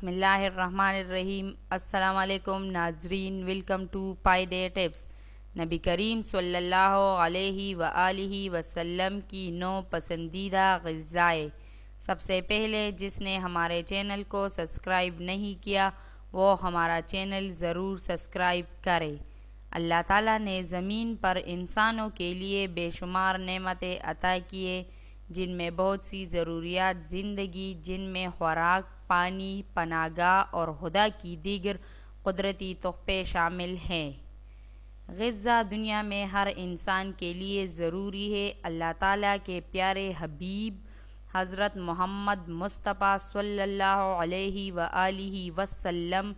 اللہ الرحمن الرحیم۔ السلام علیکم ناظرین، welcome to pie day tips. نبی کریم صلی اللہ علیہ وآلہ وسلم کی 9 پسندیدہ غذائیں۔ سب سے پہلے جس نے ہمارے چینل کو سبسکرائب نہیں کیا وہ ہمارا چینل ضرور سبسکرائب کرے۔ اللہ تعالیٰ نے زمین پر انسانوں کے لیے بے شمار نعمتیں عطا کیے، جن میں بہت سی ضروریات زندگی، جن میں خوراک، پانی، پناہ گاہ اور خدا کی دیگر قدرتی تحفے شامل ہیں۔ غذا دنیا میں ہر انسان کے لیے ضروری ہے۔ اللہ تعالیٰ کے پیارے حبیب حضرت محمد مصطفیٰ صلی اللہ علیہ وآلہ وسلم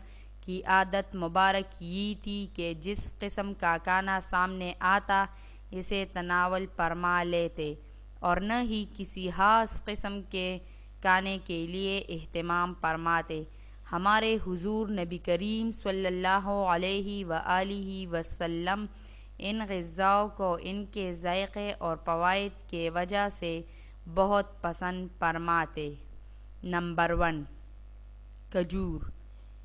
کی عادت مبارک یہ تھی کہ جس قسم کا کھانا سامنے آتا اسے تناول فرما لیتے، اور نہ ہی کسی خاص قسم کے کھانے کے لیے اہتمام فرماتے۔ ہمارے حضور نبی کریم صلی اللہ علیہ وآلہ وسلم ان غذاؤں کو ان کے ذائقے اور فوائد کی وجہ سے بہت پسند فرماتے۔ نمبر 1، کھجور۔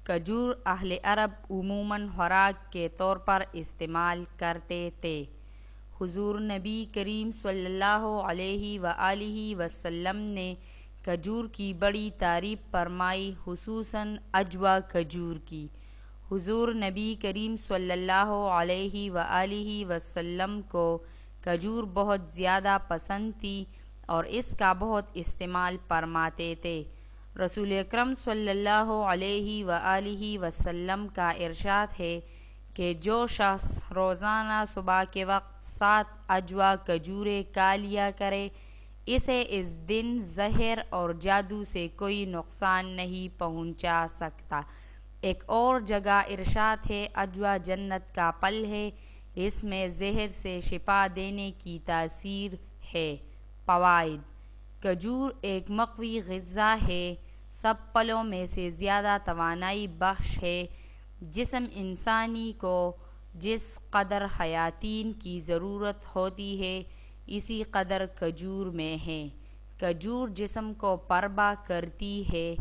کھجور اہل عرب عموماً خوراک کے طور پر استعمال کرتے تھے۔ حضور نبی کریم صلی اللہ علیہ وآلہ وسلم نے کھجور کی بڑی تعریف فرمائی، خصوصاً عجوہ کھجور کی۔ حضور نبی کریم صلی اللہ علیہ وآلہ وسلم کو کھجور بہت زیادہ پسند تھی اور اس کا بہت استعمال فرماتے تھے۔ رسول اکرم صلی اللہ علیہ وآلہ وسلم کا ارشاد ہے کہ جو شخص روزانہ صبح کے وقت 7 عجوہ کھجوریں کھا لیا کرے، اسے اس دن زہر اور جادو سے کوئی نقصان نہیں پہنچا سکتا۔ ایک اور جگہ ارشاد ہے، عجوہ جنت کا پھل ہے، اس میں زہر سے شفا دینے کی تاثیر ہے۔ فوائد: کھجور ایک مقوی غذا ہے، سب پھلوں میں سے زیادہ توانائی بخش ہے۔ جسم انسانی کو جس قدر حیاتین کی ضرورت ہوتی ہے اسی قدر کھجور میں ہے۔ کھجور جسم کو پربا کرتی ہے،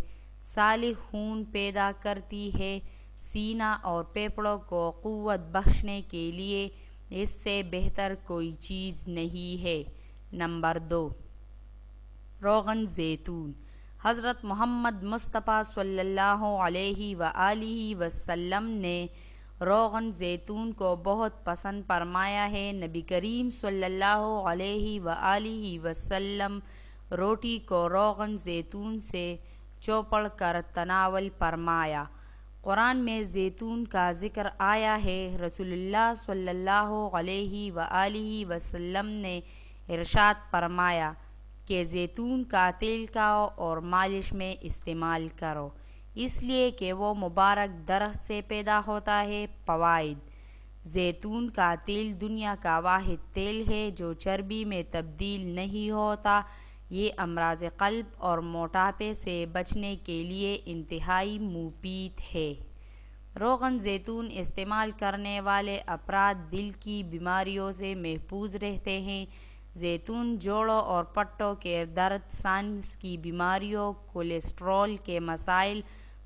صالح خون پیدا کرتی ہے، سینہ اور پھیپھڑوں کو قوت بخشنے کے لیے اس سے بہتر کوئی چیز نہیں ہے۔ نمبر 2، روغن زیتون۔ حضرت محمد مصطفیٰ صلی اللہ علیہ وآلہ وسلم نے روغن زیتون کو بہت پسند فرمایا ہے۔ نبی کریم صلی اللہ علیہ وآلہ وسلم روٹی کو روغن زیتون سے چوپڑ کر تناول فرمایا۔ قرآن میں زیتون کا ذکر آیا ہے۔ رسول اللہ صلی اللہ علیہ وآلہ وسلم نے ارشاد فرمایا کہ زیتون کا تیل کھاؤ اور مالش میں استعمال کرو، اس لیے کہ وہ مبارک درخت سے پیدا ہوتا ہے۔ فوائد: زیتون کا تیل دنیا کا واحد تیل ہے جو چربی میں تبدیل نہیں ہوتا۔ یہ امراض قلب اور موٹاپے سے بچنے کے لیے انتہائی مفید ہے۔ روغن زیتون استعمال کرنے والے افراد دل کی بیماریوں سے محفوظ رہتے ہیں۔ زیتون جوڑوں اور پٹوں کے درد، سانس کی بیماریوں، کولیسٹرول کے مسائل،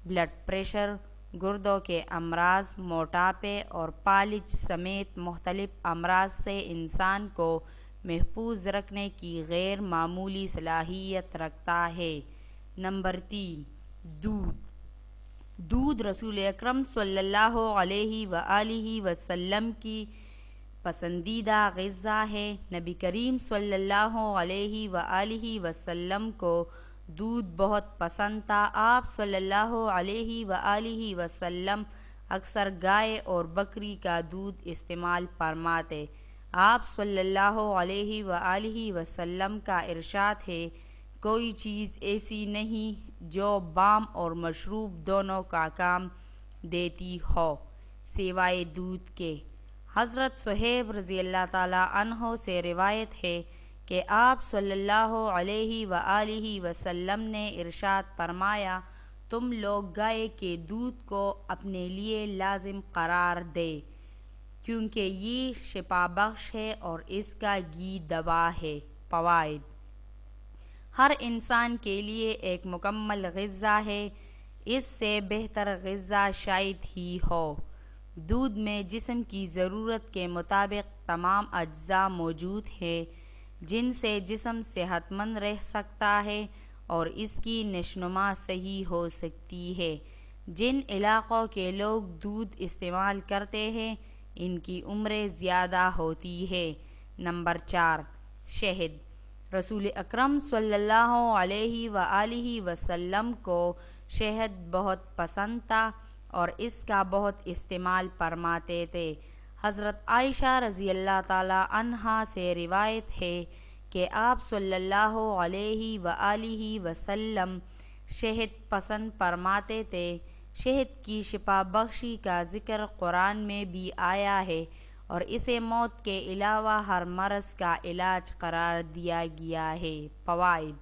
بلڈ پریشر، گردوں کے امراض، موٹاپے اور فالج سمیت مختلف امراض سے انسان کو محفوظ رکھنے کی غیر معمولی صلاحیت رکھتا ہے۔ نمبر 3، دودھ۔ دودھ رسول اکرم صلی اللہ علیہ وآلہ وسلم کی پسندیدہ غذا ہے۔ نبی کریم صلی اللہ علیہ وآلہ وسلم کو دودھ بہت پسند تھا۔ آپ صلی اللہ علیہ وآلہ وسلم اکثر گائے اور بکری کا دودھ استعمال فرماتے۔ آپ صلی اللہ علیہ وآلہ وسلم کا ارشاد ہے، کوئی چیز ایسی نہیں جو بام اور مشروب دونوں کا کام دیتی ہو سوائے دودھ کے۔ حضرت صہیب رضی اللہ تعالیٰ عنہ سے روایت ہے کہ آپ صلی اللہ علیہ وآلہ وسلم نے ارشاد فرمایا، تم لوگ گائے کے دودھ کو اپنے لیے لازم قرار دے، کیونکہ یہ شفا بخش ہے اور اس کا گھی دوا ہے۔ فوائد: ہر انسان کے لیے ایک مکمل غذا ہے، اس سے بہتر غذا شاید ہی ہو۔ دودھ میں جسم کی ضرورت کے مطابق تمام اجزاء موجود ہیں جن سے جسم صحت مند رہ سکتا ہے اور اس کی نشوونما صحیح ہو سکتی ہے۔ جن علاقوں کے لوگ دودھ استعمال کرتے ہیں ان کی عمریں زیادہ ہوتی ہے۔ نمبر 4، شہد۔ رسول اکرم صلی اللہ علیہ وآلہ وسلم کو شہد بہت پسند تھا اور اس کا بہت استعمال فرماتے تھے۔ حضرت عائشہ رضی اللہ تعالی عنہا سے روایت ہے کہ آپ صلی اللہ علیہ وآلہ وسلم شہد پسند فرماتے تھے۔ شہد کی شفا بخشی کا ذکر قرآن میں بھی آیا ہے اور اسے موت کے علاوہ ہر مرض کا علاج قرار دیا گیا ہے۔ فوائد۔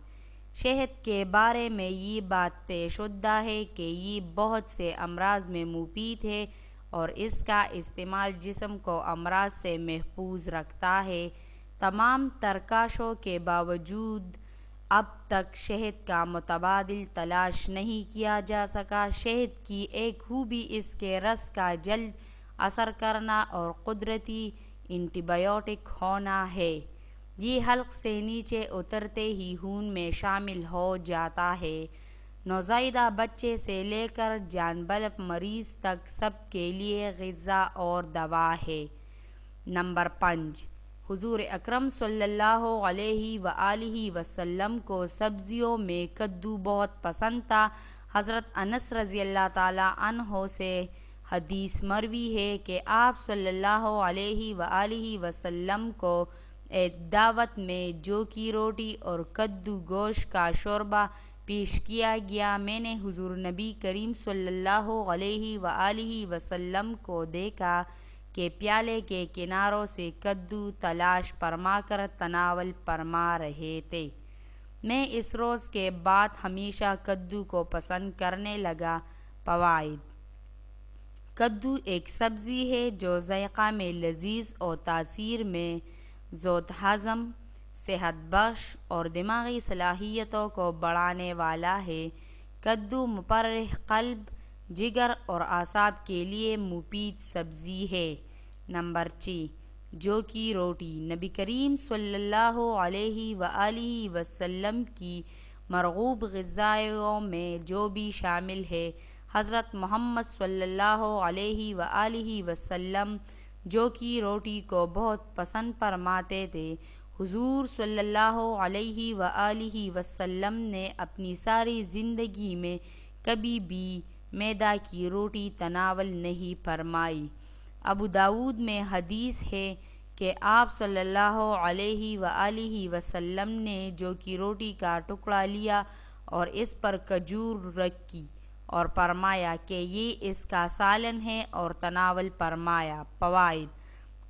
شہد کے بارے میں یہ بات طے شدہ ہے کہ یہ بہت سے امراض میں مفید ہے اور اس کا استعمال جسم کو امراض سے محفوظ رکھتا ہے۔ تمام ترکاشوں کے باوجود اب تک شہد کا متبادل تلاش نہیں کیا جا سکا۔ شہد کی ایک خوبی اس کے رس کا جلد اثر کرنا اور قدرتی اینٹی بایوٹک ہونا ہے۔ یہ حلق سے نیچے اترتے ہی خون میں شامل ہو جاتا ہے۔ نوزائیدہ بچے سے لے کر جان بلب مریض تک سب کے لیے غذا اور دوا ہے۔ نمبر 5، حضور اکرم صلی اللہ علیہ وآلہ وسلم کو سبزیوں میں کدو بہت پسند تھا۔ حضرت انس رضی اللہ تعالی عنہ سے حدیث مروی ہے کہ آپ صلی اللہ علیہ وآلہ وسلم کو ایک دعوت میں جو کی روٹی اور کدو گوشت کا شوربہ پیش کیا گیا۔ میں نے حضور نبی کریم صلی اللہ علیہ وآلہ وسلم کو دیکھا کہ پیالے کے کناروں سے کدو تلاش فرما کر تناول فرما رہے تھے۔ میں اس روز کے بعد ہمیشہ کدو کو پسند کرنے لگا۔ فوائد۔ کدو ایک سبزی ہے جو ذائقہ میں لذیذ اور تاثیر میں ذوق ہضم، صحت بخش اور دماغی صلاحیتوں کو بڑھانے والا ہے۔ کدو مفرح قلب، جگر اور اعصاب کے لیے مفید سبزی ہے۔ نمبر 6، جو کی روٹی۔ نبی کریم صلی اللہ علیہ وآلہ وسلم کی مرغوب غذائوں میں جو بھی شامل ہے۔ حضرت محمد صلی اللہ علیہ وآلہ وسلم جو کی روٹی کو بہت پسند فرماتے تھے۔ حضور صلی اللہ علیہ وآلہ وسلم نے اپنی ساری زندگی میں کبھی بھی میدہ کی روٹی تناول نہیں فرمائی۔ ابو داؤد میں حدیث ہے کہ آپ صلی اللہ علیہ وآلہ وسلم نے جو کی روٹی کا ٹکڑا لیا اور اس پر کھجور رکھی اور فرمایا کہ یہ اس کا سالن ہے اور تناول فرمایا۔ فوائد۔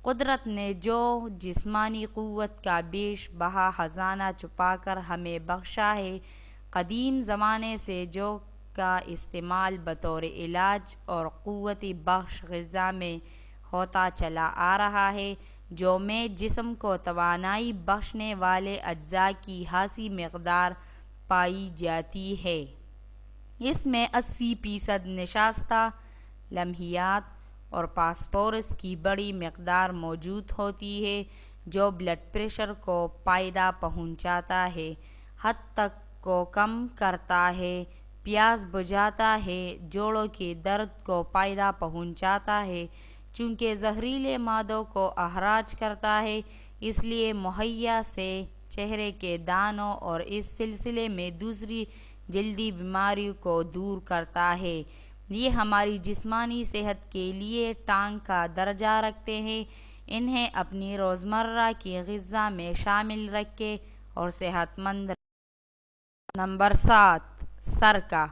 قدرت نے جو جسمانی قوت کا بیش بہا خزانہ چھپا کر ہمیں بخشا ہے، قدیم زمانے سے جو کا استعمال بطور علاج اور قوت بخش غذا میں ہوتا چلا آ رہا ہے، جو میں جسم کو توانائی بخشنے والے اجزاء کی خاصی مقدار پائی جاتی ہے۔ اس میں 80% نشاستہ لمحیات اور فاسفورس کی بڑی مقدار موجود ہوتی ہے جو بلڈ پریشر کو فائدہ پہنچاتا ہے، حد کو کم کرتا ہے، پیاس بجھاتا ہے، جوڑوں کے درد کو فائدہ پہنچاتا ہے۔ چونکہ زہریلے مادوں کو اخراج کرتا ہے اس لیے مہیا سے چہرے کے دانوں اور اس سلسلے میں دوسری جلدی بیماریوں کو دور کرتا ہے۔ یہ ہماری جسمانی صحت کے لیے ٹانگ کا درجہ رکھتے ہیں۔ انہیں اپنی روزمرہ کی غذا میں شامل رکھیں اور صحت مند رکھیں۔ نمبر 7، سرکہ۔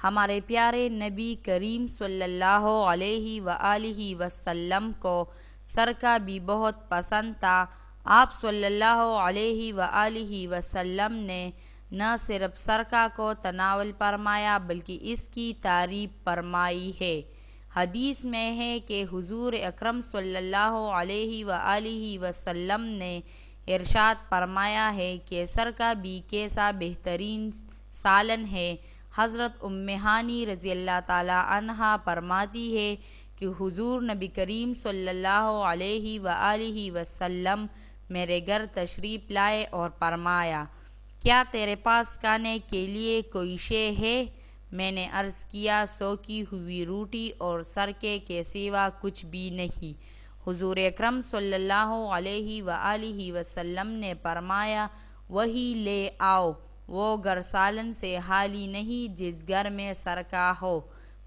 ہمارے پیارے نبی کریم صلی اللہ علیہ وآلہ وسلم کو سرکہ بھی بہت پسند تھا۔ آپ صلی اللہ علیہ وآلہ وسلم نے نہ صرف سرکہ کو تناول فرمایا بلکہ اس کی تعریف فرمائی ہے۔ حدیث میں ہے کہ حضور اکرم صلی اللہ علیہ وآلہ وسلم نے ارشاد فرمایا ہے کہ سرکہ بھی کیسا بہترین سالن ہے۔ حضرت ہانی رضی اللہ تعالی عنہا فرماتی ہے کہ حضور نبی کریم صلی اللہ علیہ وآلہ وسلم میرے گھر تشریف لائے اور فرمایا، کیا تیرے پاس کھانے کے لیے کوئی شے ہے؟ میں نے عرض کیا، سوکی ہوئی روٹی اور سرکے کے سوا کچھ بھی نہیں۔ حضور اکرم صلی اللہ علیہ وآلہ وسلم نے فرمایا، وہی لے آؤ، وہ گھر سالن سے خالی نہیں جس گھر میں سرکہ ہو۔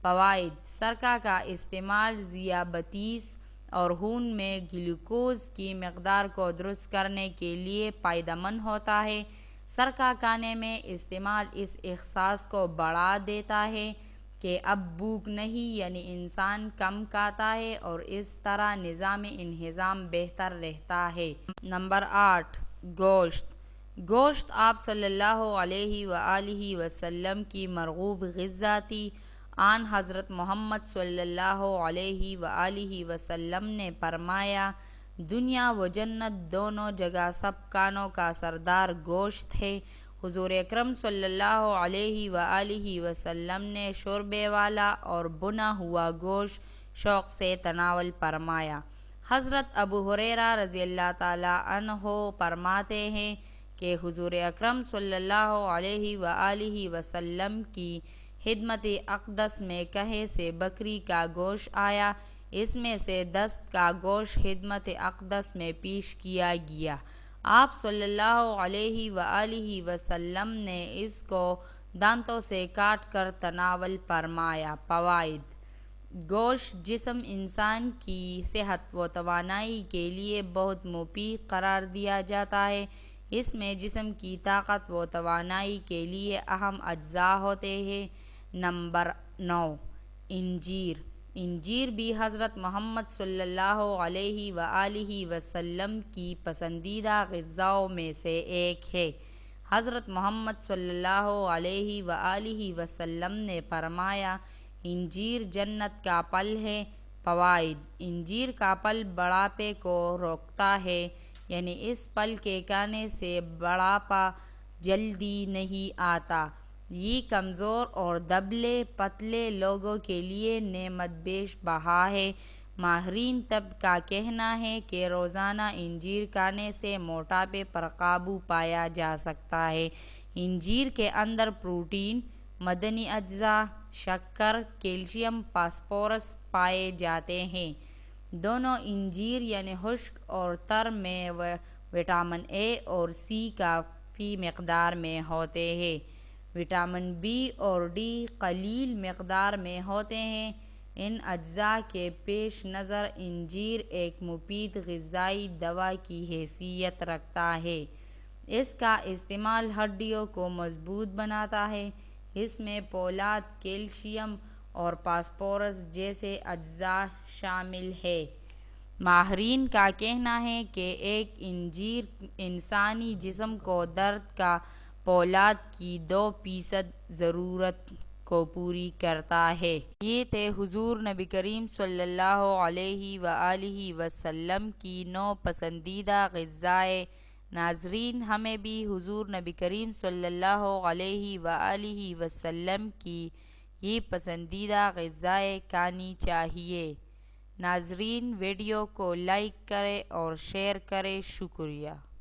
فوائد: سرکہ کا استعمال ذیابیطس اور خون میں گلوکوز کی مقدار کو درست کرنے کے لیے فائدہ مند ہوتا ہے۔ سرکہ کھانے میں استعمال اس احساس کو بڑھا دیتا ہے کہ اب بھوک نہیں، یعنی انسان کم کھاتا ہے اور اس طرح نظام انہضام بہتر رہتا ہے۔ نمبر 8، گوشت۔ گوشت آپ صلی اللہ علیہ وآلہ وسلم کی مرغوب غذا تھی۔ آن حضرت محمد صلی اللہ علیہ وآلہ وسلم نے فرمایا، دنیا و جنت دونوں جگہ سب کھانوں کا سردار گوشت ہے۔ حضور اکرم صلی اللہ علیہ وآلہ وسلم نے شوربے والا اور بنا ہوا گوشت شوق سے تناول فرمایا۔ حضرت ابو ہریرہ رضی اللہ تعالی عنہ فرماتے ہیں کہ حضور اکرم صلی اللہ علیہ وآلہ وسلم کی خدمت اقدس میں کہے سے بکری کا گوشت آیا، اس میں سے دست کا گوشت خدمت اقدس میں پیش کیا گیا۔ آپ صلی اللہ علیہ وآلہ وسلم نے اس کو دانتوں سے کاٹ کر تناول فرمایا۔ فوائد: گوشت جسم انسان کی صحت و توانائی کے لیے بہت مفید قرار دیا جاتا ہے۔ اس میں جسم کی طاقت و توانائی کے لیے اہم اجزاء ہوتے ہیں۔ نمبر 9، انجیر۔ انجیر بھی حضرت محمد صلی اللہ علیہ وآلہ وسلم کی پسندیدہ غذاؤں میں سے ایک ہے۔ حضرت محمد صلی اللہ علیہ وآلہ وسلم نے فرمایا، انجیر جنت کا پھل ہے۔ فوائد: انجیر کا پھل بڑھاپے کو روکتا ہے، یعنی اس پھل کے کھانے سے بڑھاپا جلدی نہیں آتا۔ یہ کمزور اور دبلے پتلے لوگوں کے لیے نعمت بیش بہا ہے۔ ماہرین طب کا کہنا ہے کہ روزانہ انجیر کھانے سے موٹاپے پر قابو پایا جا سکتا ہے۔ انجیر کے اندر پروٹین، معدنی اجزاء، شکر، کیلشیم، فاسفورس پائے جاتے ہیں۔ دونوں انجیر یعنی خشک اور تر میں وٹامن اے اور سی کافی مقدار میں ہوتے ہیں۔ وٹامن بی اور ڈی قلیل مقدار میں ہوتے ہیں۔ ان اجزاء کے پیش نظر انجیر ایک مفید غذائی دوا کی حیثیت رکھتا ہے۔ اس کا استعمال ہڈیوں کو مضبوط بناتا ہے۔ اس میں فولاد، کیلشیم اور فاسفورس جیسے اجزاء شامل ہیں۔ ماہرین کا کہنا ہے کہ ایک انجیر انسانی جسم کو درد کا فولاد کی 2% ضرورت کو پوری کرتا ہے۔ یہ تھے حضور نبی کریم صلی اللہ علیہ وآلہ وسلم کی 9 پسندیدہ غذائیں۔ ناظرین، ہمیں بھی حضور نبی کریم صلی اللہ علیہ وآلہ وسلم کی یہ پسندیدہ غذائیں کھانی چاہیے۔ ناظرین، ویڈیو کو لائک کریں اور شیئر کریں۔ شکریہ۔